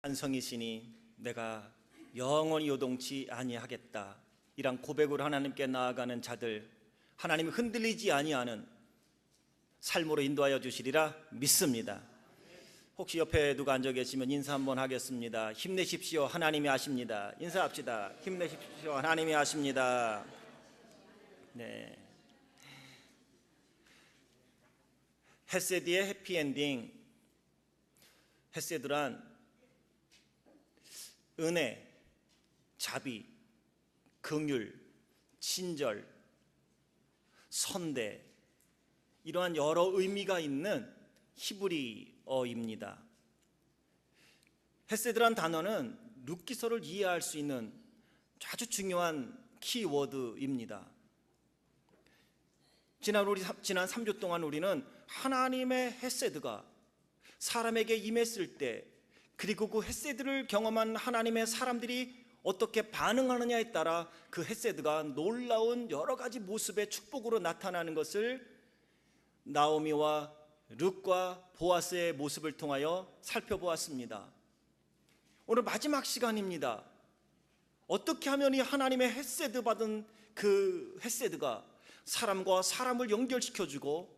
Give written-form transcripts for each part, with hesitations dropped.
반성이시니 내가 영원히 요동치 아니하겠다, 이란 고백으로 하나님께 나아가는 자들, 하나님이 흔들리지 아니하는 삶으로 인도하여 주시리라 믿습니다. 혹시 옆에 누가 앉아 계시면 인사 한번 하겠습니다. 힘내십시오, 하나님이 아십니다. 인사합시다. 힘내십시오, 하나님이 아십니다. 네. 헤세드의 해피엔딩. 헤세드란 은혜, 자비, 긍휼, 친절, 선대, 이러한 여러 의미가 있는 히브리어입니다. 헤세드란 단어는 룻기서를 이해할 수 있는 아주 중요한 키워드입니다. 지난 3주 동안 우리는 하나님의 헤세드가 사람에게 임했을 때, 그리고 그 헤세드를 경험한 하나님의 사람들이 어떻게 반응하느냐에 따라 그 헤세드가 놀라운 여러 가지 모습의 축복으로 나타나는 것을 나오미와 룻과 보아스의 모습을 통하여 살펴보았습니다. 오늘 마지막 시간입니다. 어떻게 하면 이 하나님의 헤세드 받은 그 헤세드가 사람과 사람을 연결시켜주고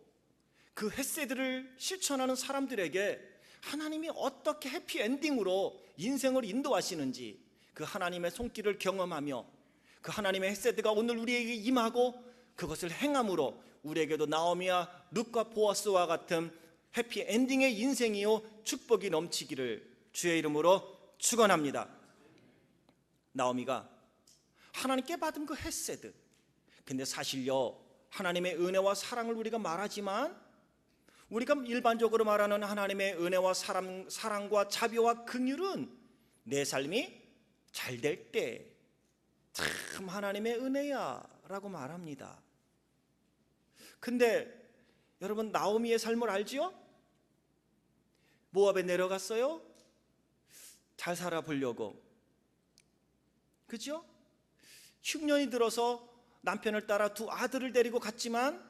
그 헤세드를 실천하는 사람들에게 하나님이 어떻게 해피엔딩으로 인생을 인도하시는지, 그 하나님의 손길을 경험하며 그 하나님의 헤세드가 오늘 우리에게 임하고 그것을 행함으로 우리에게도 나오미와 룻과 보아스와 같은 해피엔딩의 인생이요 축복이 넘치기를 주의 이름으로 축원합니다. 나오미가 하나님께 받은 그 헤세드, 근데 사실요, 하나님의 은혜와 사랑을 우리가 말하지만 우리가 일반적으로 말하는 하나님의 은혜와 사랑과 자비와 긍휼은 내 삶이 잘 될 때 참 하나님의 은혜야 라고 말합니다. 근데 여러분, 나오미의 삶을 알지요? 모압에 내려갔어요. 잘 살아보려고. 그죠? 흉년이 들어서 남편을 따라 두 아들을 데리고 갔지만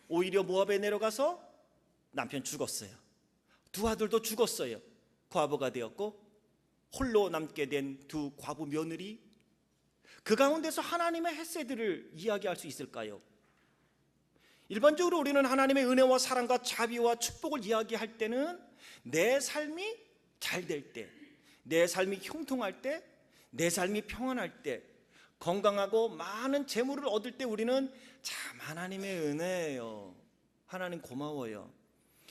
오히려 모압에 내려가서 남편 죽었어요. 두 아들도 죽었어요. 과부가 되었고 홀로 남게 된 두 과부 며느리, 그 가운데서 하나님의 헤세드를 이야기할 수 있을까요? 일반적으로 우리는 하나님의 은혜와 사랑과 자비와 축복을 이야기할 때는 내 삶이 잘 될 때, 내 삶이 형통할 때, 내 삶이 평안할 때, 건강하고 많은 재물을 얻을 때 우리는 참 하나님의 은혜예요, 하나님 고마워요,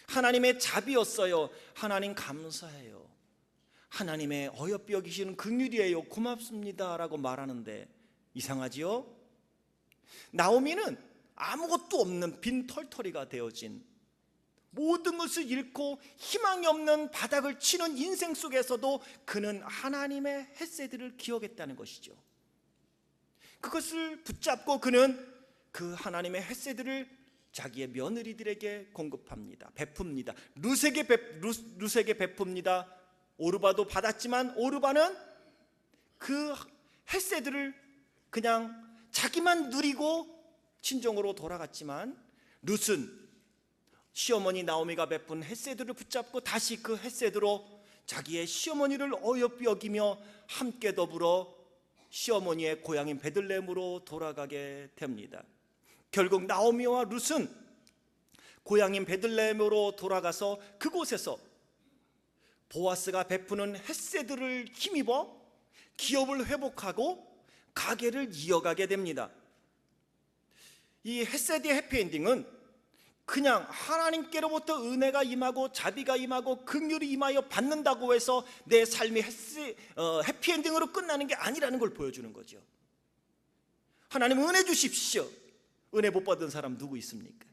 하나님의 자비였어요, 하나님 감사해요, 하나님의 어여삐 여기시는 긍휼이에요, 고맙습니다 라고 말하는데 이상하지요? 나오미는 아무것도 없는 빈 털터리가 되어진, 모든 것을 잃고 희망이 없는 바닥을 치는 인생 속에서도 그는 하나님의 헤세드를 기억했다는 것이죠. 그것을 붙잡고 그는 그 하나님의 헤세드를 자기의 며느리들에게 공급합니다. 베풉니다. 룻에게 베풉니다. 오르바도 받았지만 오르바는 그 헤세드를 그냥 자기만 누리고 친정으로 돌아갔지만 룻은 시어머니 나오미가 베푼 헤세드를 붙잡고 다시 그 헤세드로 자기의 시어머니를 어여삐 여기며 함께 더불어 시어머니의 고향인 베들레헴으로 돌아가게 됩니다. 결국 나오미와 룻은 고향인 베들레헴으로 돌아가서 그곳에서 보아스가 베푸는 헤세드를 힘입어 기업을 회복하고 가게를 이어가게 됩니다. 이 헤세드의 해피엔딩은 그냥 하나님께로부터 은혜가 임하고 자비가 임하고 긍휼이 임하여 받는다고 해서 내 삶이 해피엔딩으로 끝나는 게 아니라는 걸 보여주는 거죠. 하나님 은혜 주십시오. 은혜 못 받은 사람 누구 있습니까?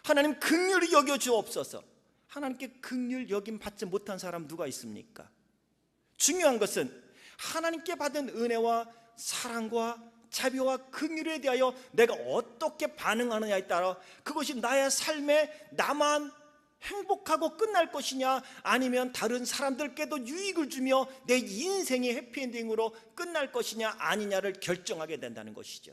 하나님 긍휼히 여겨 주옵소서. 하나님께 긍휼 여김 받지 못한 사람 누가 있습니까? 중요한 것은 하나님께 받은 은혜와 사랑과 자비와 긍휼에 대하여 내가 어떻게 반응하느냐에 따라 그것이 나의 삶에 나만 행복하고 끝날 것이냐, 아니면 다른 사람들께도 유익을 주며 내 인생이 해피엔딩으로 끝날 것이냐 아니냐를 결정하게 된다는 것이죠.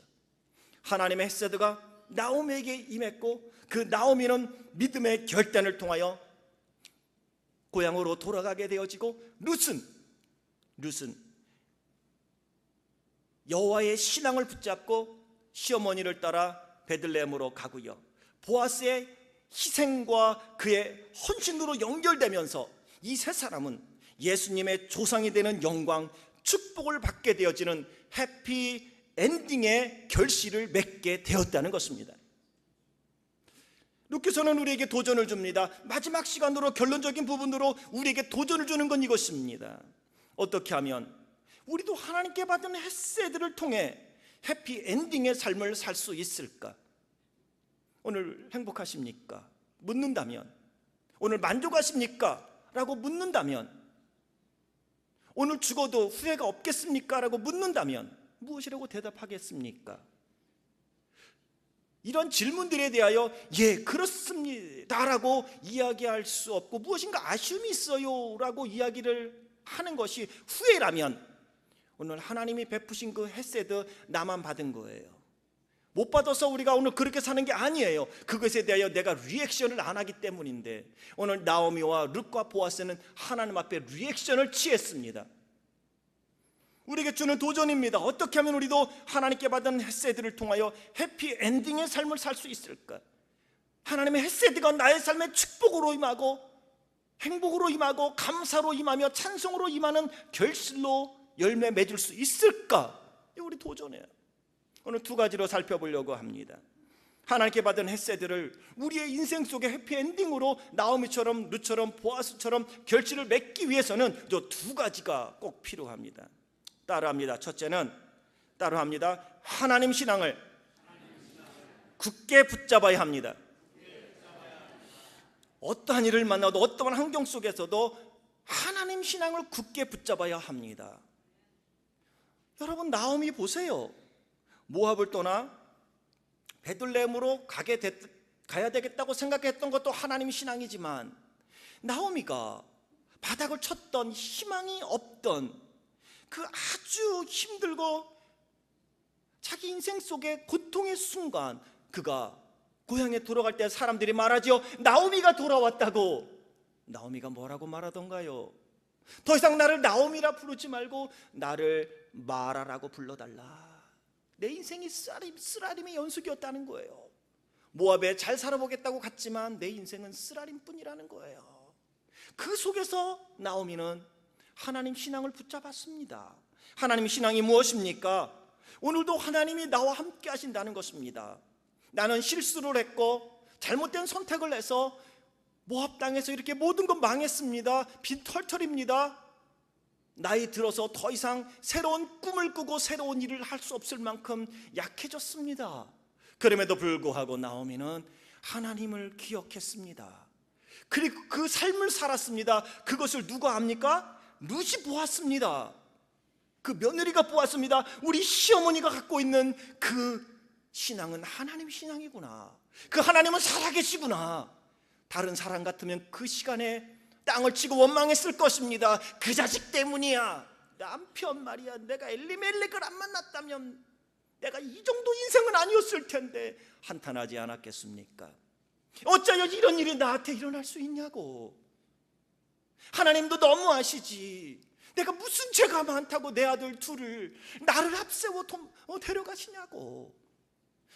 하나님의 헤세드가 나오미에게 임했고 그 나오미는 믿음의 결단을 통하여 고향으로 돌아가게 되어지고 룻은 여호와의 신앙을 붙잡고 시어머니를 따라 베들레헴으로 가고요, 보아스의 희생과 그의 헌신으로 연결되면서 이 세 사람은 예수님의 조상이 되는 영광, 축복을 받게 되어지는 해피 엔딩의 결실을 맺게 되었다는 것입니다. 루키서는 우리에게 도전을 줍니다. 마지막 시간으로 결론적인 부분으로 우리에게 도전을 주는 건 이것입니다. 어떻게 하면 우리도 하나님께 받은 헤세드를 통해 해피 엔딩의 삶을 살 수 있을까? 오늘 행복하십니까? 묻는다면, 오늘 만족하십니까? 라고 묻는다면, 오늘 죽어도 후회가 없겠습니까? 라고 묻는다면 무엇이라고 대답하겠습니까? 이런 질문들에 대하여 예 그렇습니다 라고 이야기할 수 없고 무엇인가 아쉬움이 있어요 라고 이야기를 하는 것이 후회라면, 오늘 하나님이 베푸신 그 헤세드 나만 받은 거예요. 못 받아서 우리가 오늘 그렇게 사는 게 아니에요. 그것에 대하여 내가 리액션을 안 하기 때문인데, 오늘 나오미와 룻과 보아스는 하나님 앞에 리액션을 취했습니다. 우리에게 주는 도전입니다. 어떻게 하면 우리도 하나님께 받은 헤세드를 통하여 해피 엔딩의 삶을 살 수 있을까? 하나님의 헤세드가 나의 삶에 축복으로 임하고 행복으로 임하고 감사로 임하며 찬송으로 임하는 결실로 열매 맺을 수 있을까? 이게 우리 도전이에요. 오늘 두 가지로 살펴보려고 합니다. 하나님께 받은 헤세드를 우리의 인생 속의 해피엔딩으로 나오미처럼 룻처럼 보아스처럼 결실을 맺기 위해서는 이 두 가지가 꼭 필요합니다. 따라합니다. 첫째는 따라합니다. 하나님 신앙을 굳게 붙잡아야 합니다. 어떠한 일을 만나도 어떠한 환경 속에서도 하나님 신앙을 굳게 붙잡아야 합니다. 여러분, 나오미 보세요. 모압을 떠나 베들레헴으로 가야 되겠다고 생각했던 것도 하나님 신앙이지만, 나오미가 바닥을 쳤던, 희망이 없던 그 아주 힘들고 자기 인생 속의 고통의 순간, 그가 고향에 돌아갈 때 사람들이 말하죠. 나오미가 돌아왔다고. 나오미가 뭐라고 말하던가요? 더 이상 나를 나오미라 부르지 말고 나를 마라라고 불러달라. 내 인생이 쓰라림의 연속이었다는 거예요. 모압에 잘 살아보겠다고 갔지만 내 인생은 쓰라림뿐이라는 거예요. 그 속에서 나오미는 하나님 신앙을 붙잡았습니다. 하나님 신앙이 무엇입니까? 오늘도 하나님이 나와 함께 하신다는 것입니다. 나는 실수를 했고 잘못된 선택을 해서 모압 땅에서 이렇게 모든 건 망했습니다. 빈털털입니다. 나이 들어서 더 이상 새로운 꿈을 꾸고 새로운 일을 할 수 없을 만큼 약해졌습니다. 그럼에도 불구하고 나오미는 하나님을 기억했습니다. 그리고 그 삶을 살았습니다. 그것을 누가 압니까? 룻이 보았습니다. 그 며느리가 보았습니다. 우리 시어머니가 갖고 있는 그 신앙은 하나님 신앙이구나. 그 하나님은 살아계시구나. 다른 사람 같으면 그 시간에 땅을 치고 원망했을 것입니다. 그 자식 때문이야. 남편 말이야, 내가 엘리멜렉을 안 만났다면 내가 이 정도 인생은 아니었을 텐데 한탄하지 않았겠습니까? 어쩌여 이런 일이 나한테 일어날 수 있냐고. 하나님도 너무 아시지. 내가 무슨 죄가 많다고 내 아들 둘을 나를 앞세워 데려가시냐고.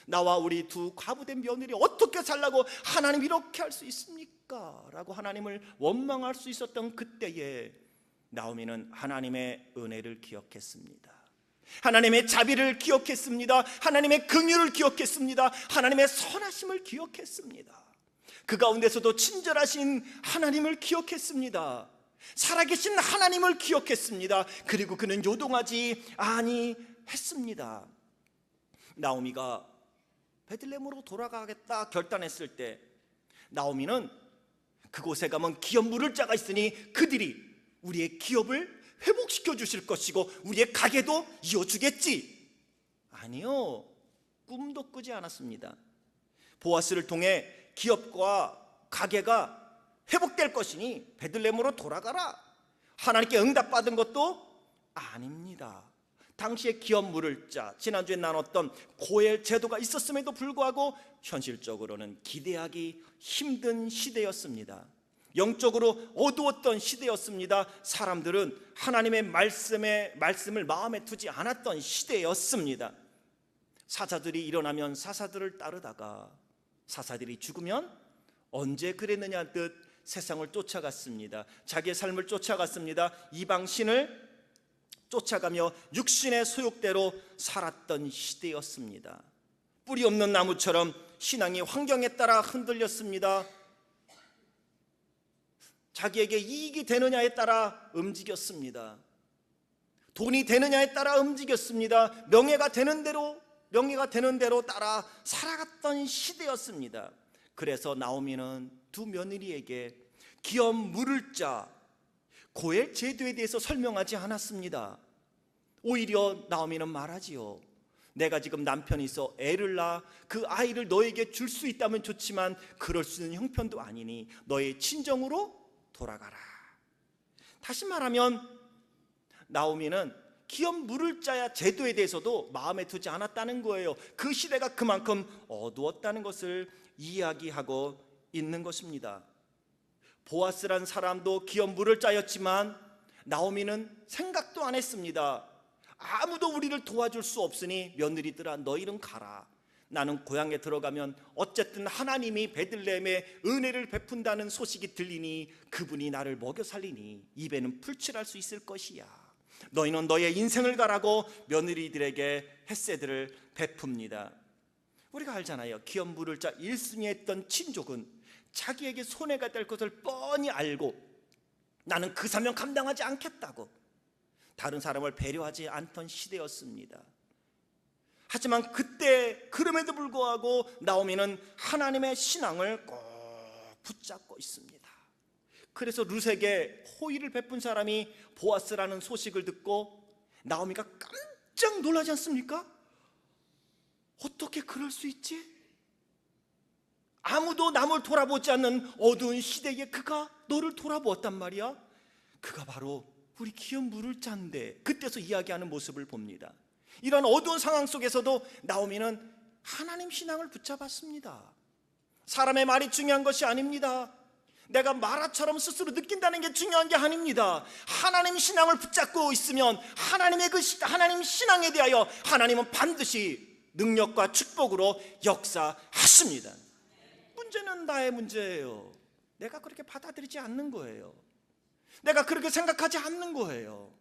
나와 우리 두 과부된 며느리 어떻게 살라고 하나님 이렇게 할 수 있습니까? 라고 하나님을 원망할 수 있었던 그때에 나오미는 하나님의 은혜를 기억했습니다. 하나님의 자비를 기억했습니다. 하나님의 긍휼을 기억했습니다. 하나님의 선하심을 기억했습니다. 그 가운데서도 친절하신 하나님을 기억했습니다. 살아계신 하나님을 기억했습니다. 그리고 그는 요동하지 아니했습니다. 나오미가 베들레헴으로 돌아가겠다 결단했을 때 나오미는 그곳에 가면 기업 물을 자가 있으니 그들이 우리의 기업을 회복시켜 주실 것이고 우리의 가게도 이어주겠지. 아니요, 꿈도 꾸지 않았습니다. 보아스를 통해 기업과 가게가 회복될 것이니 베들레헴으로 돌아가라. 하나님께 응답받은 것도 아닙니다. 당시에 기업 물을 자, 지난주에 나눴던 고엘 제도가 있었음에도 불구하고 현실적으로는 기대하기 힘든 시대였습니다. 영적으로 어두웠던 시대였습니다. 사람들은 하나님의 말씀을 마음에 두지 않았던 시대였습니다. 사사들이 일어나면 사사들을 따르다가 사사들이 죽으면 언제 그랬느냐 듯 세상을 쫓아갔습니다. 자기의 삶을 쫓아갔습니다. 이방신을 쫓아가며 육신의 소욕대로 살았던 시대였습니다. 뿌리 없는 나무처럼 신앙이 환경에 따라 흔들렸습니다. 자기에게 이익이 되느냐에 따라 움직였습니다. 돈이 되느냐에 따라 움직였습니다. 명예가 되는 대로 따라 살아갔던 시대였습니다. 그래서 나오미는 두 며느리에게 기업 물을 자 고엘 제도에 대해서 설명하지 않았습니다. 오히려 나오미는 말하지요. 내가 지금 남편이 있어 애를 낳아 그 아이를 너에게 줄 수 있다면 좋지만 그럴 수 있는 형편도 아니니 너의 친정으로 돌아가라. 다시 말하면 나오미는 기업 물을 자야 제도에 대해서도 마음에 두지 않았다는 거예요. 그 시대가 그만큼 어두웠다는 것을 이야기하고 있는 것입니다. 보아스란 사람도 기업 물을 자였지만 나오미는 생각도 안 했습니다. 아무도 우리를 도와줄 수 없으니 며느리들아 너희는 가라. 나는 고향에 들어가면 어쨌든 하나님이 베들레헴에 은혜를 베푼다는 소식이 들리니 그분이 나를 먹여 살리니 입에는 풀칠할 수 있을 것이야. 너희는 너의 인생을 가라고 며느리들에게 햇새들을 베풉니다. 우리가 알잖아요. 기업 물을 자 1순위 했던 친족은 자기에게 손해가 될 것을 뻔히 알고 나는 그 사명 감당하지 않겠다고 다른 사람을 배려하지 않던 시대였습니다. 하지만 그때 그럼에도 불구하고 나오미는 하나님의 신앙을 꼭 붙잡고 있습니다. 그래서 룻에게 호의를 베푼 사람이 보아스라는 소식을 듣고 나오미가 깜짝 놀라지 않습니까? 어떻게 그럴 수 있지? 아무도 남을 돌아보지 않는 어두운 시대에 그가 너를 돌아보았단 말이야. 그가 바로 우리 기업 물을 잔데 그때서 이야기하는 모습을 봅니다. 이런 어두운 상황 속에서도 나오미는 하나님 신앙을 붙잡았습니다. 사람의 말이 중요한 것이 아닙니다. 내가 마라처럼 스스로 느낀다는 게 중요한 게 아닙니다. 하나님 신앙을 붙잡고 있으면 하나님의 하나님 신앙에 대하여 하나님은 반드시 능력과 축복으로 역사하십니다. 문제는 나의 문제예요. 내가 그렇게 받아들이지 않는 거예요. 내가 그렇게 생각하지 않는 거예요.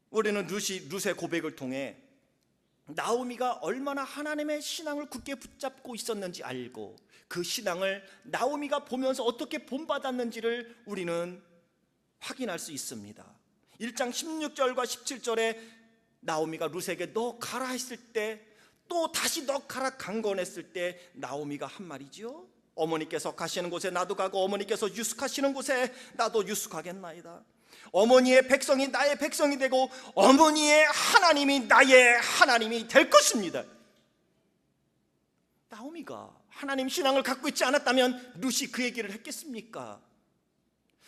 우리는 룻의 고백을 통해 나오미가 얼마나 하나님의 신앙을 굳게 붙잡고 있었는지 알고 그 신앙을 나오미가 보면서 어떻게 본받았는지를 우리는 확인할 수 있습니다. 1장 16절과 17절에 나오미가 룻에게 너 가라 했을 때 또 다시 너 가라 강권했을 때 나오미가 한 말이지요. 어머니께서 가시는 곳에 나도 가고 어머니께서 유숙하시는 곳에 나도 유숙하겠나이다. 어머니의 백성이 나의 백성이 되고 어머니의 하나님이 나의 하나님이 될 것입니다. 나오미가 하나님 신앙을 갖고 있지 않았다면 룻이 그 얘기를 했겠습니까?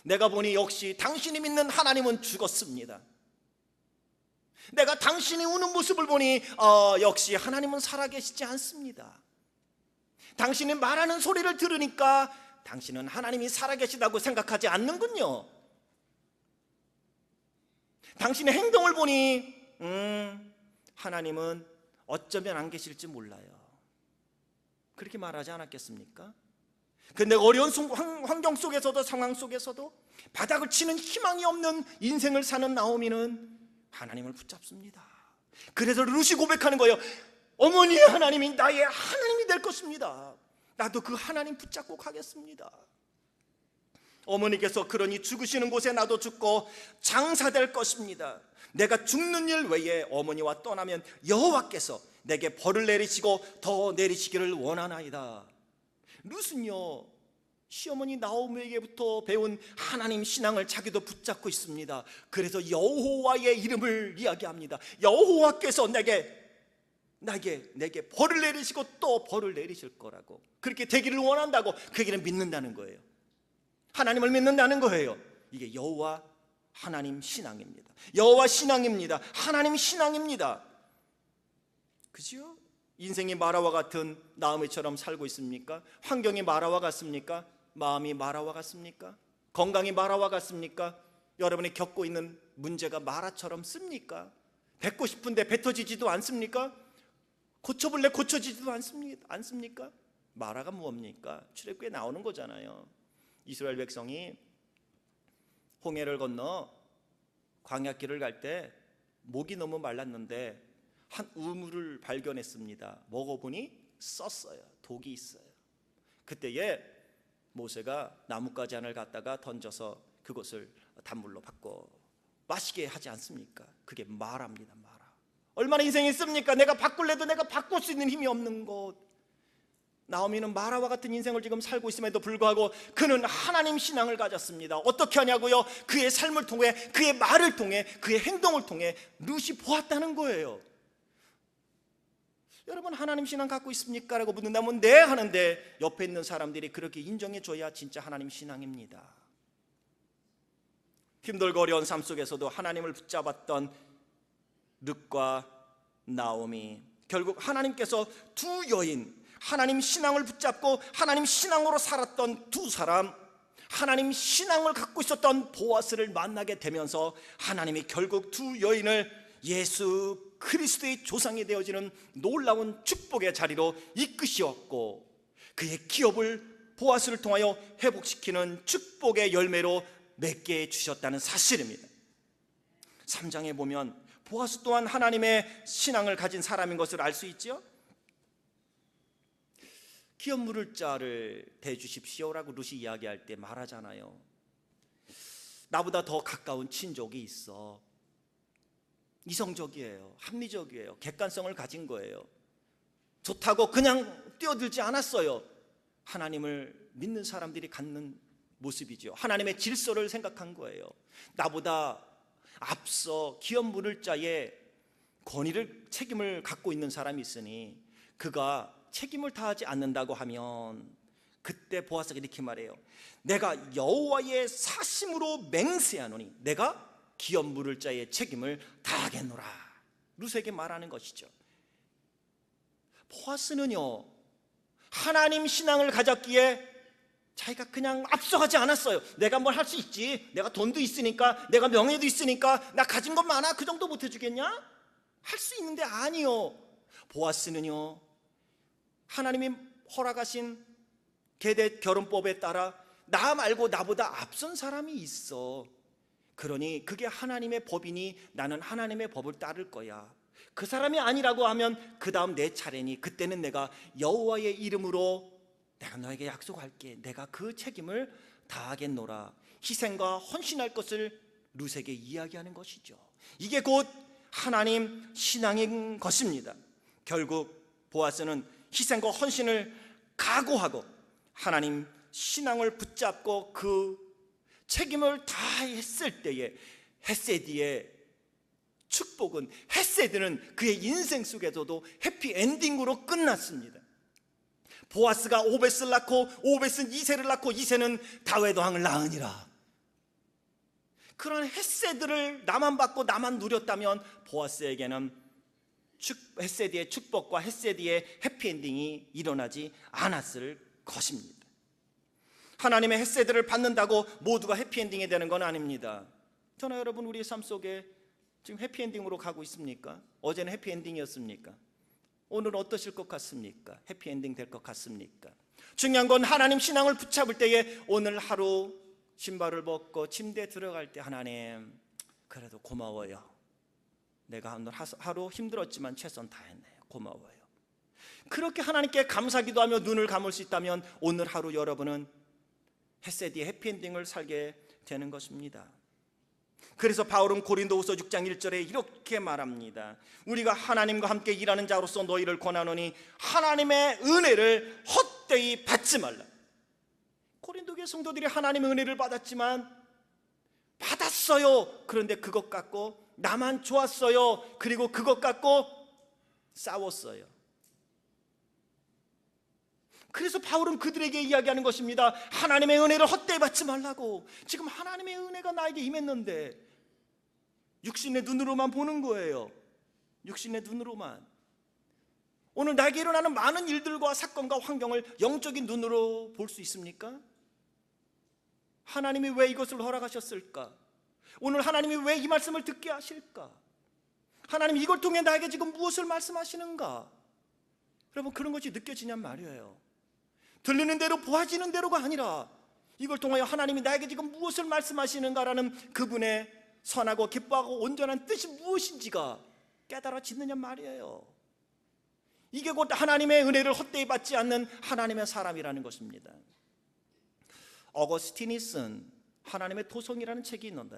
내가 보니 역시 당신이 믿는 하나님은 죽었습니다. 내가 당신이 우는 모습을 보니 역시 하나님은 살아계시지 않습니다. 당신이 말하는 소리를 들으니까 당신은 하나님이 살아계시다고 생각하지 않는군요. 당신의 행동을 보니 하나님은 어쩌면 안 계실지 몰라요. 그렇게 말하지 않았겠습니까? 근데 어려운 환경 속에서도 상황 속에서도 바닥을 치는 희망이 없는 인생을 사는 나오미는 하나님을 붙잡습니다. 그래서 룻이 고백하는 거예요. 어머니의 하나님이 나의 하나님이 될 것입니다. 나도 그 하나님 붙잡고 가겠습니다. 어머니께서 그러니 죽으시는 곳에 나도 죽고 장사될 것입니다. 내가 죽는 일 외에 어머니와 떠나면 여호와께서 내게 벌을 내리시고 더 내리시기를 원하나이다. 룻은요 시어머니 나오미에게부터 배운 하나님 신앙을 자기도 붙잡고 있습니다. 그래서 여호와의 이름을 이야기합니다. 여호와께서 내게 벌을 내리시고 또 벌을 내리실 거라고, 그렇게 되기를 원한다고 그 얘기는 믿는다는 거예요. 하나님을 믿는다는 거예요. 이게 여호와 하나님 신앙입니다. 여호와 신앙입니다. 하나님 신앙입니다. 그죠? 인생이 마라와 같은 나오미처럼 살고 있습니까? 환경이 마라와 같습니까? 마음이 마라와 같습니까? 건강이 마라와 같습니까? 여러분이 겪고 있는 문제가 마라처럼 씁니까? 뱉고 싶은데 뱉어지지도 않습니까? 고쳐볼래 고쳐지지도 않습니까? 마라가 뭡니까? 출애굽기에 나오는 거잖아요. 이스라엘 백성이 홍해를 건너 광야길을 갈 때 목이 너무 말랐는데 한 우물을 발견했습니다. 먹어보니 썼어요. 독이 있어요. 그때에 모세가 나뭇가지 하나를 갖다가 던져서 그것을 단물로 바꿔 마시게 하지 않습니까? 그게 마라입니다. 마라. 얼마나 인생이 씁니까? 내가 바꿀래도 내가 바꿀 수 있는 힘이 없는 것. 나오미는 마라와 같은 인생을 지금 살고 있음에도 불구하고 그는 하나님 신앙을 가졌습니다. 어떻게 하냐고요? 그의 삶을 통해, 그의 말을 통해, 그의 행동을 통해 룻이 보았다는 거예요. 여러분 하나님 신앙 갖고 있습니까? 라고 묻는다면 네 하는데 옆에 있는 사람들이 그렇게 인정해 줘야 진짜 하나님 신앙입니다. 힘들고 어려운 삶 속에서도 하나님을 붙잡았던 룻과 나오미, 결국 하나님께서 두 여인, 하나님 신앙을 붙잡고 하나님 신앙으로 살았던 두 사람, 하나님 신앙을 갖고 있었던 보아스를 만나게 되면서 하나님이 결국 두 여인을 예수 그리스도의 조상이 되어지는 놀라운 축복의 자리로 이끄시었고 그의 기업을 보아스를 통하여 회복시키는 축복의 열매로 맺게 해주셨다는 사실입니다. 3장에 보면 보아스 또한 하나님의 신앙을 가진 사람인 것을 알 수 있죠. 기업 물을 자를 대주십시오라고 룻이 이야기할 때 말하잖아요. 나보다 더 가까운 친족이 있어. 이성적이에요. 합리적이에요. 객관성을 가진 거예요. 좋다고 그냥 뛰어들지 않았어요. 하나님을 믿는 사람들이 갖는 모습이죠. 하나님의 질서를 생각한 거예요. 나보다 앞서 기업 물을 자의 권위를, 책임을 갖고 있는 사람이 있으니 그가 책임을 다하지 않는다고 하면 그때 보아스가 이렇게 말해요. 내가 여호와의 사심으로 맹세하노니 내가 기업 물을 자의 책임을 다하겠노라. 룻에게 말하는 것이죠. 보아스는요 하나님 신앙을 가졌기에 자기가 그냥 앞서가지 않았어요. 내가 뭘 할 수 있지, 내가 돈도 있으니까, 내가 명예도 있으니까, 나 가진 것 많아, 그 정도 못 해주겠냐? 할 수 있는데 아니요. 보아스는요 하나님이 허락하신 계대 결혼법에 따라 나 말고 나보다 앞선 사람이 있어. 그러니 그게 하나님의 법이니 나는 하나님의 법을 따를 거야. 그 사람이 아니라고 하면 그 다음 내 차례니 그때는 내가 여호와의 이름으로 내가 너에게 약속할게. 내가 그 책임을 다하겠노라. 희생과 헌신할 것을 룻에게 이야기하는 것이죠. 이게 곧 하나님 신앙인 것입니다. 결국 보아스는 희생과 헌신을 각오하고 하나님 신앙을 붙잡고 그 책임을 다했을 때에 헤세디의 축복은, 헤세드는 그의 인생 속에서도 해피엔딩으로 끝났습니다. 보아스가 오벳을 낳고 오벳은 이새를 낳고 이새는 다윗 왕을 낳으니라. 그런 헤세드를 나만 받고 나만 누렸다면 보아스에게는 헤세디의 축복과 헤세디의 해피엔딩이 일어나지 않았을 것입니다. 하나님의 헤세드를 받는다고 모두가 해피엔딩이 되는 건 아닙니다. 저나 여러분 우리의 삶 속에 지금 해피엔딩으로 가고 있습니까? 어제는 해피엔딩이었습니까? 오늘 어떠실 것 같습니까? 해피엔딩 될 것 같습니까? 중요한 건 하나님 신앙을 붙잡을 때에 오늘 하루 신발을 벗고 침대에 들어갈 때 하나님 그래도 고마워요. 내가 오늘 하루 힘들었지만 최선 다했네요. 고마워요. 그렇게 하나님께 감사기도 하며 눈을 감을 수 있다면 오늘 하루 여러분은 헤세디의 해피엔딩을 살게 되는 것입니다. 그래서 바울은 고린도후서 6장 1절에 이렇게 말합니다. 우리가 하나님과 함께 일하는 자로서 너희를 권하노니 하나님의 은혜를 헛되이 받지 말라. 고린도교의 성도들이 하나님의 은혜를 받았지만 받았어요. 그런데 그것 갖고 나만 좋았어요. 그리고 그것 갖고 싸웠어요. 그래서 바울은 그들에게 이야기하는 것입니다. 하나님의 은혜를 헛되이 받지 말라고. 지금 하나님의 은혜가 나에게 임했는데 육신의 눈으로만 보는 거예요. 육신의 눈으로만. 오늘 나에게 일어나는 많은 일들과 사건과 환경을 영적인 눈으로 볼 수 있습니까? 하나님이 왜 이것을 허락하셨을까? 오늘 하나님이 왜 이 말씀을 듣게 하실까? 하나님 이걸 통해 나에게 지금 무엇을 말씀하시는가? 여러분, 그런 것이 느껴지냔 말이에요. 들리는 대로 보아지는 대로가 아니라 이걸 통하여 하나님이 나에게 지금 무엇을 말씀하시는가라는 그분의 선하고 기뻐하고 온전한 뜻이 무엇인지가 깨달아지느냐 말이에요. 이게 곧 하나님의 은혜를 헛되이 받지 않는 하나님의 사람이라는 것입니다. 어거스틴이 쓴 하나님의 토성이라는 책이 있는데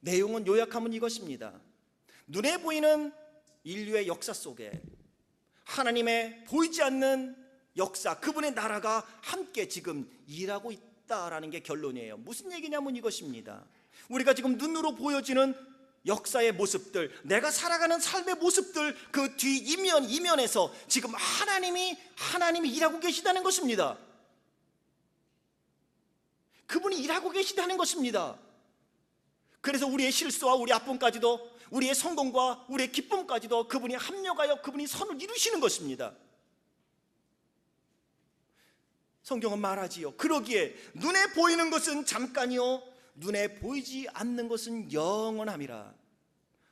내용은 요약하면 이것입니다. 눈에 보이는 인류의 역사 속에 하나님의 보이지 않는 역사, 그분의 나라가 함께 지금 일하고 있다라는 게 결론이에요. 무슨 얘기냐면 이것입니다. 우리가 지금 눈으로 보여지는 역사의 모습들, 내가 살아가는 삶의 모습들, 그 뒤 이면에서 지금 하나님이 일하고 계시다는 것입니다. 그분이 일하고 계시다는 것입니다. 그래서 우리의 실수와 우리 아픔까지도, 우리의 성공과 우리의 기쁨까지도 그분이 합력하여 그분이 선을 이루시는 것입니다. 성경은 말하지요. 그러기에 눈에 보이는 것은 잠깐이요 눈에 보이지 않는 것은 영원함이라.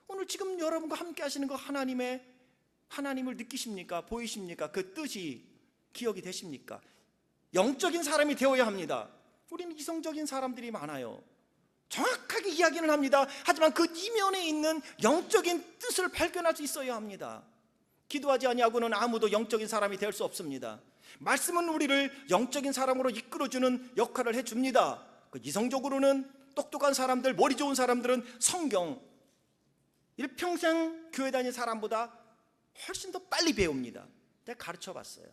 오늘 지금 여러분과 함께 하시는 거 하나님을 느끼십니까? 보이십니까? 그 뜻이 기억이 되십니까? 영적인 사람이 되어야 합니다. 우리는 이성적인 사람들이 많아요. 정확하게 이야기는 합니다. 하지만 그 이면에 있는 영적인 뜻을 발견할 수 있어야 합니다. 기도하지 아니하고는 아무도 영적인 사람이 될 수 없습니다. 말씀은 우리를 영적인 사람으로 이끌어주는 역할을 해줍니다. 이성적으로는 똑똑한 사람들, 머리 좋은 사람들은 성경 일평생 교회 다닌 사람보다 훨씬 더 빨리 배웁니다. 내가 가르쳐봤어요.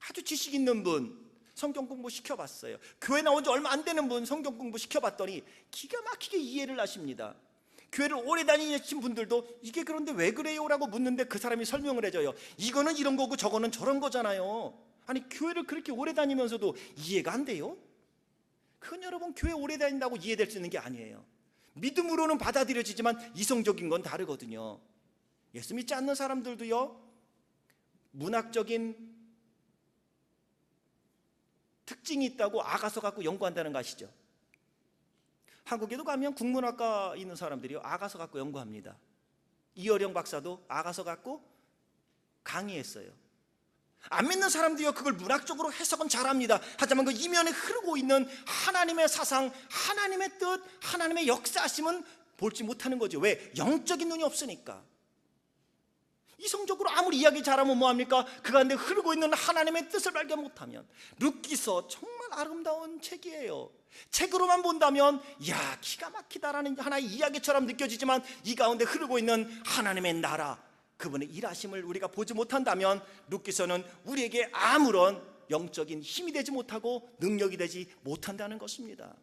아주 지식 있는 분 성경 공부 시켜봤어요. 교회 나온 지 얼마 안 되는 분 성경 공부 시켜봤더니 기가 막히게 이해를 하십니다. 교회를 오래 다니신 분들도 이게 그런데 왜 그래요? 라고 묻는데 그 사람이 설명을 해줘요. 이거는 이런 거고 저거는 저런 거잖아요. 아니, 교회를 그렇게 오래 다니면서도 이해가 안 돼요? 그건 여러분, 교회 오래 다닌다고 이해될 수 있는 게 아니에요. 믿음으로는 받아들여지지만 이성적인 건 다르거든요. 예수 믿지 않는 사람들도요, 문학적인 특징이 있다고 아가서 갖고 연구한다는 거 아시죠? 한국에도 가면 국문학과 있는 사람들이요, 아가서 갖고 연구합니다. 이어령 박사도 아가서 갖고 강의했어요. 안 믿는 사람들이요, 그걸 문학적으로 해석은 잘합니다. 하지만 그 이면에 흐르고 있는 하나님의 사상, 하나님의 뜻, 하나님의 역사하심은 볼지 못하는 거죠. 왜? 영적인 눈이 없으니까. 이성적으로 아무리 이야기 잘하면 뭐합니까? 그 가운데 흐르고 있는 하나님의 뜻을 발견 못하면. 룻기서 정말 아름다운 책이에요. 책으로만 본다면 야, 기가 막히다라는 하나의 이야기처럼 느껴지지만 이 가운데 흐르고 있는 하나님의 나라, 그분의 일하심을 우리가 보지 못한다면 룻기서는 우리에게 아무런 영적인 힘이 되지 못하고 능력이 되지 못한다는 것입니다.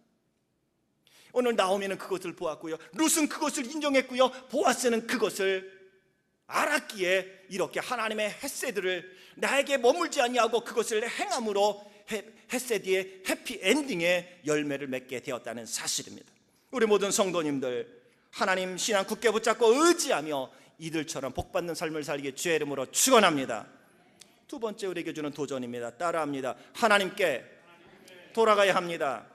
오늘 나오미는 그것을 보았고요, 룻은 그것을 인정했고요, 보아스는 그것을 알았기에 이렇게 하나님의 헤세드를 나에게 머물지 아니하고 그것을 행함으로 헤세드의 해피엔딩의 열매를 맺게 되었다는 사실입니다. 우리 모든 성도님들, 하나님 신앙 굳게 붙잡고 의지하며 이들처럼 복받는 삶을 살기 주의 이름으로 축원합니다. 두 번째 우리에게 주는 도전입니다. 따라합니다. 하나님께 돌아가야 합니다.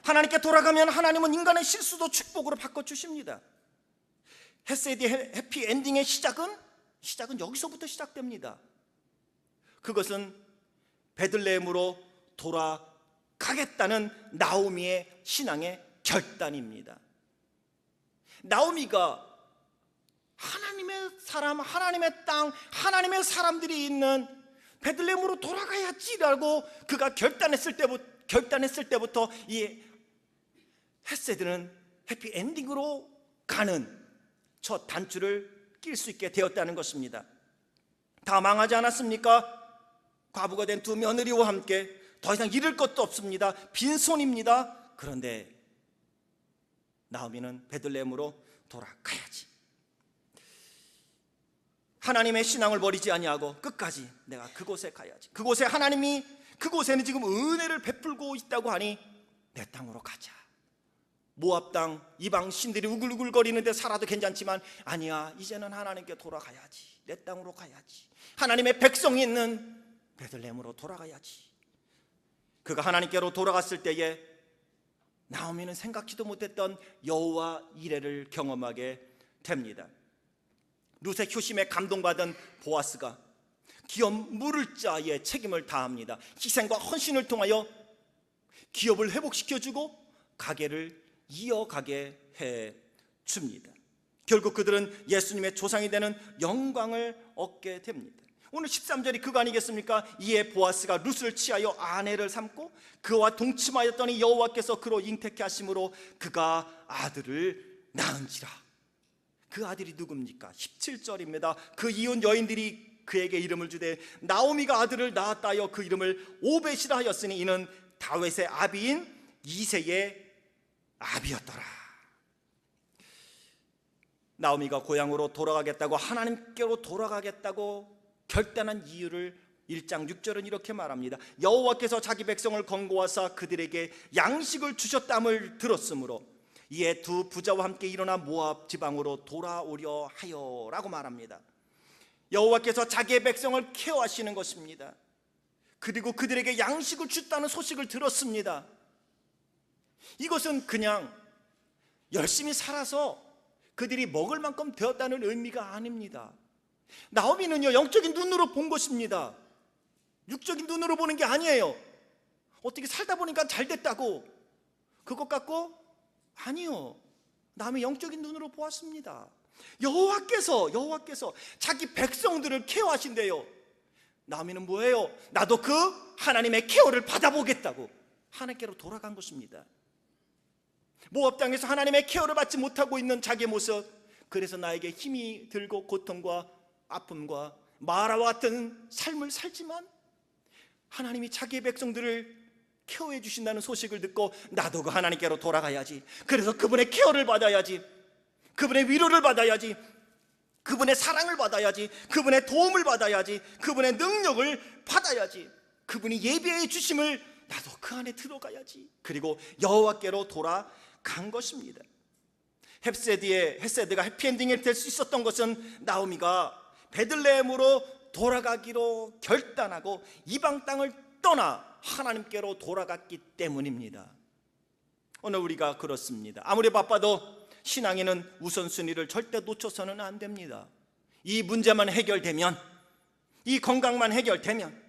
하나님께 돌아가면 하나님은 인간의 실수도 축복으로 바꿔주십니다. 헤세드의 해피엔딩의 시작은 여기서부터 시작됩니다. 그것은 베들레헴으로 돌아가겠다는 나오미의 신앙의 결단입니다. 나오미가 하나님의 사람, 하나님의 땅, 하나님의 사람들이 있는 베들레헴으로 돌아가야지라고 그가 결단했을 때부터 이 헤세드는 해피엔딩으로 가는 첫 단추를 낄 수 있게 되었다는 것입니다. 다 망하지 않았습니까? 과부가 된 두 며느리와 함께 더 이상 잃을 것도 없습니다. 빈손입니다. 그런데 나오미는 베들레헴으로 돌아가야지. 하나님의 신앙을 버리지 아니하고 끝까지 내가 그곳에 가야지. 그곳에는 지금 은혜를 베풀고 있다고 하니 내 땅으로 가자. 모압 땅 이방 신들이 우글우글거리는데 살아도 괜찮지만 아니야, 이제는 하나님께 돌아가야지. 내 땅으로 가야지. 하나님의 백성이 있는 베들레헴으로 돌아가야지. 그가 하나님께로 돌아갔을 때에 나오미는 생각지도 못했던 여호와 이레를 경험하게 됩니다. 룻의 효심에 감동받은 보아스가 기업 물을 자의 책임을 다합니다. 희생과 헌신을 통하여 기업을 회복시켜주고 가게를 이어가게 해줍니다. 결국 그들은 예수님의 조상이 되는 영광을 얻게 됩니다. 오늘 13절이 그거 아니겠습니까? 이에 보아스가 룻을 취하여 아내를 삼고 그와 동침하였더니 여호와께서 그로 잉태케 하심으로 그가 아들을 낳은지라. 그 아들이 누굽니까? 17절입니다. 그 이혼 여인들이 그에게 이름을 주되 나오미가 아들을 낳았다 하여 그 이름을 오벳이라 하였으니 이는 다윗의 아비인 이새의 아비였더라. 나오미가 고향으로 돌아가겠다고, 하나님께로 돌아가겠다고 결단한 이유를 1장 6절은 이렇게 말합니다. 여호와께서 자기 백성을 건고하사 그들에게 양식을 주셨담을 들었으므로 이에 두 부자와 함께 일어나 모압 지방으로 돌아오려 하여 라고 말합니다. 여호와께서 자기의 백성을 케어하시는 것입니다. 그리고 그들에게 양식을 줬다는 소식을 들었습니다. 이것은 그냥 열심히 살아서 그들이 먹을 만큼 되었다는 의미가 아닙니다. 나오미는요, 영적인 눈으로 본 것입니다. 육적인 눈으로 보는 게 아니에요. 어떻게 살다 보니까 잘 됐다고 그것 갖고, 아니요, 나오미 영적인 눈으로 보았습니다. 여호와께서 자기 백성들을 케어하신대요. 나오미는 뭐예요? 나도 그 하나님의 케어를 받아보겠다고 하나님께로 돌아간 것입니다. 모압 땅에서 하나님의 케어를 받지 못하고 있는 자기의 모습, 그래서 나에게 힘이 들고 고통과 아픔과 마라와 같은 삶을 살지만 하나님이 자기의 백성들을 케어해 주신다는 소식을 듣고 나도 그 하나님께로 돌아가야지. 그래서 그분의 케어를 받아야지. 그분의 위로를 받아야지. 그분의 사랑을 받아야지. 그분의 도움을 받아야지. 그분의 능력을 받아야지. 그분이 예비해 주심을 나도 그 안에 들어가야지. 그리고 여호와께로 돌아간 것입니다. 헤세드가 해피엔딩이 될 수 있었던 것은 나오미가 베들레헴으로 돌아가기로 결단하고 이방 땅을 떠나 하나님께로 돌아갔기 때문입니다. 오늘 우리가 그렇습니다. 아무리 바빠도 신앙에는 우선순위를 절대 놓쳐서는 안 됩니다. 이 문제만 해결되면, 이 건강만 해결되면,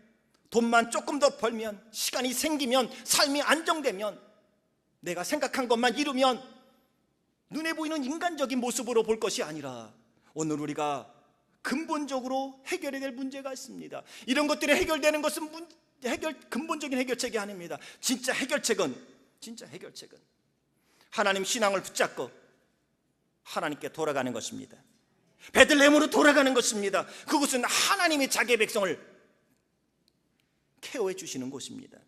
돈만 조금 더 벌면, 시간이 생기면, 삶이 안정되면, 내가 생각한 것만 이루면 눈에 보이는 인간적인 모습으로 볼 것이 아니라 오늘 우리가 근본적으로 해결해야 될 문제가 있습니다. 이런 것들이 해결되는 것은 근본적인 해결책이 아닙니다. 진짜 해결책은 하나님 신앙을 붙잡고 하나님께 돌아가는 것입니다. 베들레헴으로 돌아가는 것입니다. 그곳은 하나님이 자기의 백성을 케어해 주시는 곳입니다.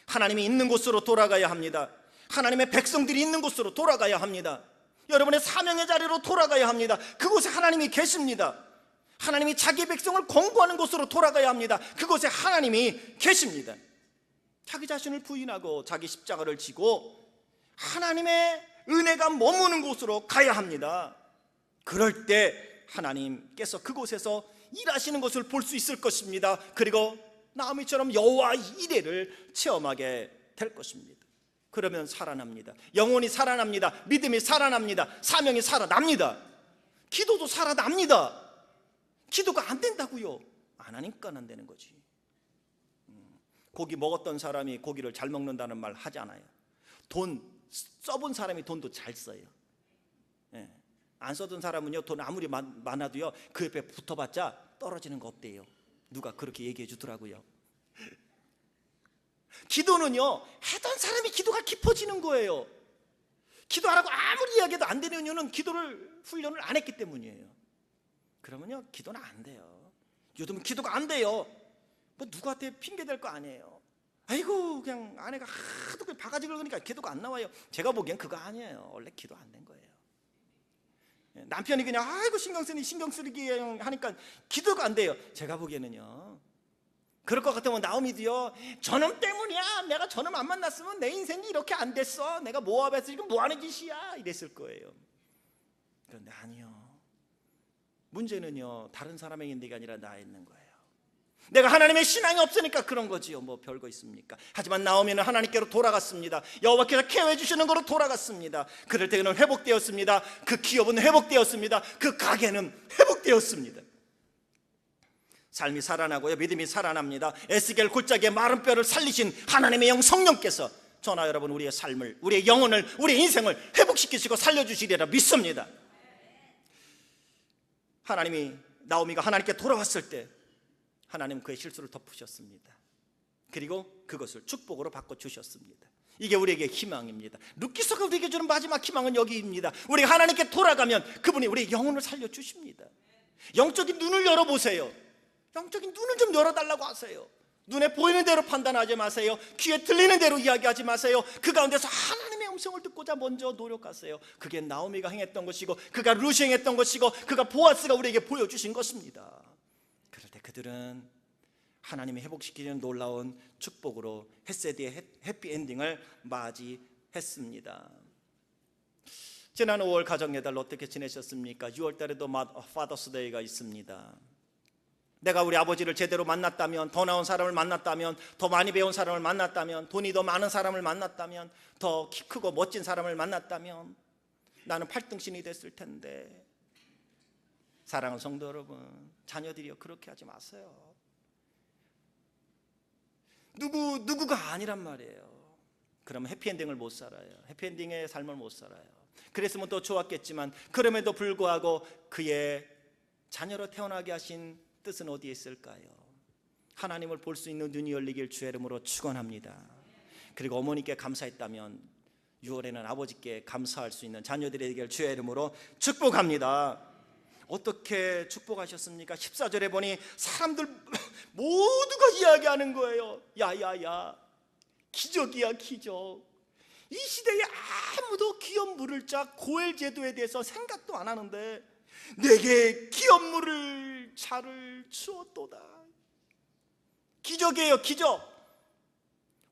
하나님이 있는 곳으로 돌아가야 합니다. 하나님의 백성들이 있는 곳으로 돌아가야 합니다. 여러분의 사명의 자리로 돌아가야 합니다. 그곳에 하나님이 계십니다. 하나님이 자기 백성을 권고하는 곳으로 돌아가야 합니다. 그곳에 하나님이 계십니다. 자기 자신을 부인하고 자기 십자가를 지고 하나님의 은혜가 머무는 곳으로 가야 합니다. 그럴 때 하나님께서 그곳에서 일하시는 것을 볼 수 있을 것입니다. 그리고 나오미처럼 여호와 이레를 체험하게 될 것입니다. 그러면 살아납니다. 영혼이 살아납니다. 믿음이 살아납니다. 사명이 살아납니다. 기도도 살아납니다. 기도가 안 된다고요? 안 하니까 안 되는 거지. 고기 먹었던 사람이 고기를 잘 먹는다는 말 하지 않아요. 돈 써본 사람이 돈도 잘 써요. 안 써둔 사람은요, 돈 아무리 많아도요, 그 옆에 붙어봤자 떨어지는 거 없대요. 누가 그렇게 얘기해 주더라고요. 기도는요, 하던 사람이 기도가 깊어지는 거예요. 기도 안 하고 아무리 이야기해도 안 되는 이유는 기도를 훈련을 안 했기 때문이에요. 그러면요, 기도는 안 돼요. 요즘은 기도가 안 돼요. 뭐 누구한테 핑계 댈 거 아니에요. 아이고, 그냥 아내가 하도 바가지를 그러니까 기도가 안 나와요. 제가 보기엔 그거 아니에요. 원래 기도 안 된 거예요. 남편이 그냥 아이고 신경 쓰기 하니까 기도가 안 돼요. 제가 보기에는요, 그럴 것 같으면 나오미도요, 저놈 때문이야, 내가 저놈 안 만났으면 내 인생이 이렇게 안 됐어, 내가 모압에서 지금 뭐하는 짓이야, 이랬을 거예요. 그런데 아니요, 문제는요 다른 사람에게 있는 게 아니라 나에 있는 거예요. 내가 하나님의 신앙이 없으니까 그런 거지요. 뭐 별거 있습니까? 하지만 나오미는 하나님께로 돌아갔습니다. 여호와께서 케어해 주시는 거로 돌아갔습니다. 그럴 때 그는 회복되었습니다. 그 기업은 회복되었습니다. 그 가게는 회복되었습니다. 삶이 살아나고요, 믿음이 살아납니다. 에스겔 골짜기의 마른 뼈를 살리신 하나님의 영 성령께서 저나 여러분 우리의 삶을, 우리의 영혼을, 우리의 인생을 회복시키시고 살려주시리라 믿습니다. 하나님이, 나오미가 하나님께 돌아왔을 때 하나님은 그의 실수를 덮으셨습니다. 그리고 그것을 축복으로 바꿔주셨습니다. 이게 우리에게 희망입니다. 루키서가 우리에게 주는 마지막 희망은 여기입니다. 우리가 하나님께 돌아가면 그분이 우리의 영혼을 살려주십니다. 영적인 눈을 열어보세요. 영적인 눈을 좀 열어달라고 하세요. 눈에 보이는 대로 판단하지 마세요. 귀에 들리는 대로 이야기하지 마세요. 그 가운데서 하나님의 음성을 듣고자 먼저 노력하세요. 그게 나오미가 행했던 것이고, 그가 루시 행했던 것이고, 그가 보아스가 우리에게 보여주신 것입니다. 그럴 때 그들은 하나님이 회복시키는 놀라운 축복으로 헤세드의 해피엔딩을 맞이했습니다. 지난 5월 가정예달 어떻게 지내셨습니까? 6월 달에도 파더스데이가 있습니다. 내가 우리 아버지를 제대로 만났다면, 더 나은 사람을 만났다면, 더 많이 배운 사람을 만났다면, 돈이 더 많은 사람을 만났다면, 더 키 크고 멋진 사람을 만났다면 나는 8등신이 됐을 텐데. 사랑하는 성도 여러분, 자녀들이요, 그렇게 하지 마세요. 누구가 아니란 말이에요. 그러면 해피엔딩을 못 살아요. 해피엔딩의 삶을 못 살아요. 그랬으면 또 좋았겠지만, 그럼에도 불구하고 그의 자녀로 태어나게 하신 뜻은 어디에 있을까요? 하나님을 볼 수 있는 눈이 열리길 주의 이름으로 축원합니다. 그리고 어머니께 감사했다면 6월에는 아버지께 감사할 수 있는 자녀들이 되길 주의 이름으로 축복합니다. 어떻게 축복하셨습니까? 14절에 보니 사람들 모두가 이야기하는 거예요. 야야야, 기적이야 기적. 이 시대에 아무도 기업 물을 자 고엘 제도에 대해서 생각도 안 하는데 내게 기업 물을 차를 주었도다. 기적이에요, 기적.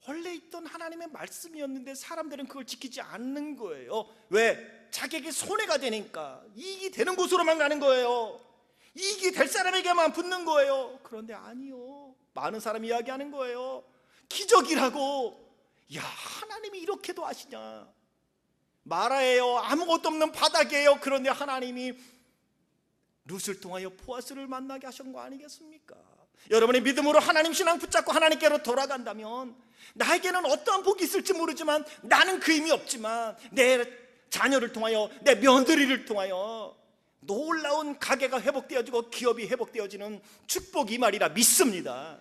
원래 있던 하나님의 말씀이었는데 사람들은 그걸 지키지 않는 거예요. 왜? 자기에게 손해가 되니까. 이익이 되는 곳으로만 가는 거예요. 이익이 될 사람에게만 붙는 거예요. 그런데 아니요, 많은 사람이 이야기하는 거예요. 기적이라고. 야, 하나님이 이렇게도 하시냐. 마라예요, 아무것도 없는 바닥이에요. 그런데 하나님이 룻을 통하여 보아스를 만나게 하신 거 아니겠습니까? 여러분의 믿음으로 하나님 신앙 붙잡고 하나님께로 돌아간다면, 나에게는 어떠한 복이 있을지 모르지만, 나는 그 힘이 없지만 내 자녀를 통하여, 내 며느리를 통하여 놀라운 가게가 회복되어지고 기업이 회복되어지는 축복이 말이라 믿습니다.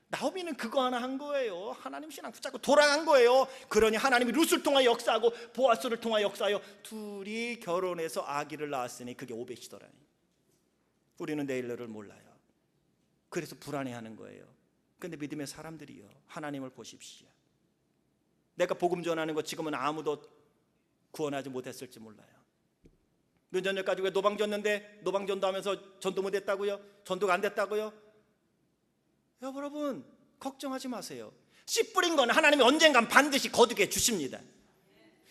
나오미는 그거 하나 한 거예요. 하나님 신앙 붙잡고 돌아간 거예요. 그러니 하나님이 룻을 통하여 역사하고 보아스를 통하여 역사하여 둘이 결혼해서 아기를 낳았으니 그게 오벳이더라. 우리는 내일을 몰라요. 그래서 불안해하는 거예요. 그런데 믿음의 사람들이요, 하나님을 보십시오. 내가 복음 전하는 거 지금은 아무도 구원하지 못했을지 몰라요. 몇 년 전까지 왜 노방 졌는데 노방전도 하면서 전도 못했다고요? 전도가 안 됐다고요? 여러분 걱정하지 마세요. 씨 뿌린 건 하나님이 언젠간 반드시 거두게 주십니다.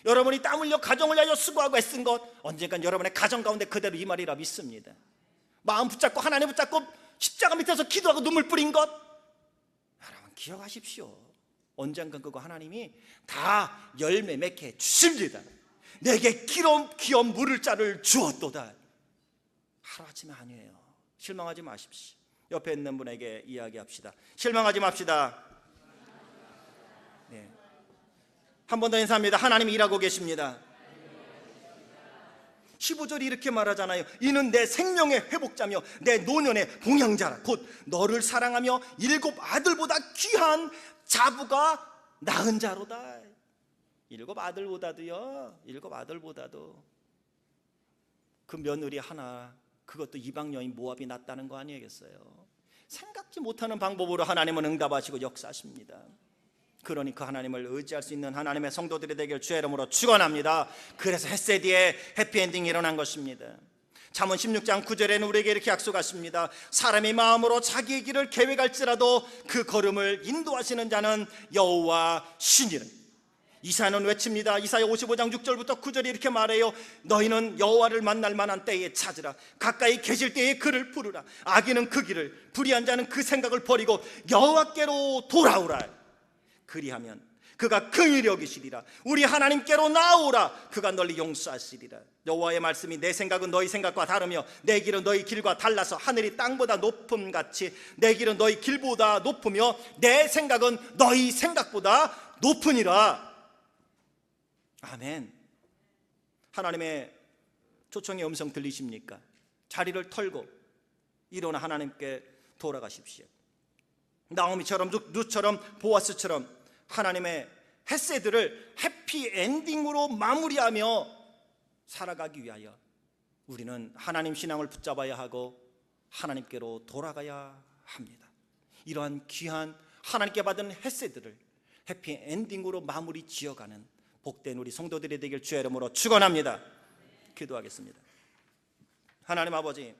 여러분이 땀 흘려 가정을 위하여 수고하고 애쓴 것, 언젠간 여러분의 가정 가운데 그대로 이 말이라 믿습니다. 마음 붙잡고 하나님 붙잡고 십자가 밑에서 기도하고 눈물 뿌린 것, 여러분 기억하십시오. 언젠간 그거 하나님이 다 열매 맺게 주십니다. 내게 기업 물을 자를 주었도다. 하루아침에 아니에요. 실망하지 마십시오. 옆에 있는 분에게 이야기합시다. 실망하지 맙시다. 네. 한 번 더 인사합니다. 하나님이 일하고 계십니다. 15절이 이렇게 말하잖아요. 이는 내 생명의 회복자며 내 노년의 봉양자라. 곧 너를 사랑하며 7 아들보다 귀한 자부가 낳은 자로다. 7 아들보다도요, 7 아들보다도 그 며느리 하나, 그것도 이방 여인 모압이 낫다는 거 아니겠어요? 생각지 못하는 방법으로 하나님은 응답하시고 역사하십니다. 그러니 그 하나님을 의지할 수 있는 하나님의 성도들이 되길 주의 이름으로 축원합니다. 그래서 헤세디의 해피엔딩이 일어난 것입니다. 잠언 16장 9절에는 우리에게 이렇게 약속하십니다. 사람이 마음으로 자기의 길을 계획할지라도 그 걸음을 인도하시는 자는 여호와 신이라. 이사야는 외칩니다. 이사야 55장 6절부터 9절이 이렇게 말해요. 너희는 여호와를 만날 만한 때에 찾으라. 가까이 계실 때에 그를 부르라. 악인은 그 길을, 불의한 자는 그 생각을 버리고 여호와께로 돌아오라. 그리하면 그가 긍휼히 여기시리라. 우리 하나님께로 나오라. 그가 널리 용서하시리라. 여호와의 말씀이 내 생각은 너희 생각과 다르며 내 길은 너희 길과 달라서 하늘이 땅보다 높음 같이 내 길은 너희 길보다 높으며 내 생각은 너희 생각보다 높으니라. 아멘. 하나님의 초청의 음성 들리십니까? 자리를 털고 일어나 하나님께 돌아가십시오. 나오미처럼, 룻처럼, 보아스처럼 하나님의 헤세드를 해피엔딩으로 마무리하며 살아가기 위하여 우리는 하나님 신앙을 붙잡아야 하고 하나님께로 돌아가야 합니다. 이러한 귀한 하나님께 받은 헤세드를 해피엔딩으로 마무리 지어가는 복된 우리 성도들이 되길 주의 이름으로 축원합니다. 기도하겠습니다. 하나님 아버지,